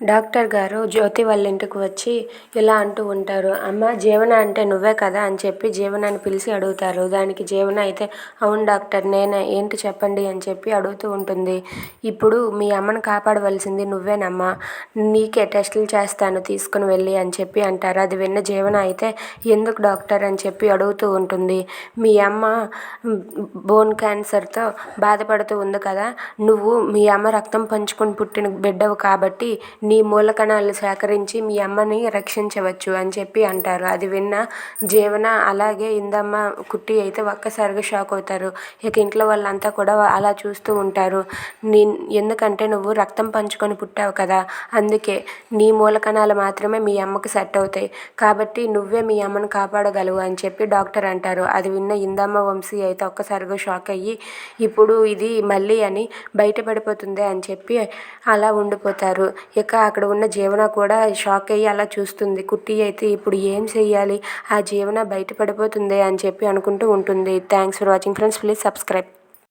Doctor గారు జ్యోతి వాళ్ళ ఇంటికి వచ్చి ఇలా అంటూ ఉంటారు. అమ్మ, జీవన అంటే నువ్వే కదా అని చెప్పి జీవనాన్ని పిలిచి అడుగుతారు. దానికి జీవన అయితే అవును డాక్టర్ నేనే, ఏంటి చెప్పండి అని చెప్పి అడుగుతూ ఉంటుంది. ఇప్పుడు మీ అమ్మను కాపాడవలసింది నువ్వేనమ్మా, నీకే టెస్టులు చేస్తాను తీసుకుని వెళ్ళి అని చెప్పి అంటారు. అది విన్న జీవన అయితే ఎందుకు డాక్టర్ అని చెప్పి అడుగుతూ ఉంటుంది. మీ అమ్మ బోన్ క్యాన్సర్తో బాధపడుతూ ఉంది కదా, నువ్వు మీ అమ్మ రక్తం పంచుకొని పుట్టిన బిడ్డవు కాబట్టి నీ మూలకణాలు సేకరించి మీ అమ్మని రక్షించవచ్చు అని చెప్పి అంటారు. అది విన్న జీవన అలాగే ఇందమ్మ కుట్టి అయితే ఒక్కసారిగా షాక్ అవుతారు. ఇక ఇంట్లో వాళ్ళంతా కూడా అలా చూస్తూ ఉంటారు. నీ ఎందుకంటే నువ్వు రక్తం పంచుకొని పుట్టావు కదా, అందుకే నీ మూలకణాలు మాత్రమే మీ అమ్మకు సెట్ అవుతాయి కాబట్టి నువ్వే మీ అమ్మను కాపాడగలవు అని చెప్పి డాక్టర్ అంటారు. అది విన్న ఇందమ్మ వంశీ అయితే ఒక్కసారిగా షాక్ అయ్యి ఇప్పుడు ఇది మళ్ళీ అని బయటపడిపోతుంది అని చెప్పి అలా ఉండిపోతారు. ఇక అక్కడ ఉన్న జీవన కూడా షాక్ అయ్యి అలా చూస్తుంది. కుట్టి అయితే ఇప్పుడు ఏం చెయ్యాలి, ఆ జీవన బయటపడిపోతుంది అని చెప్పి అనుకుంటూ ఉంటుంది. Thanks for watching friends, please subscribe.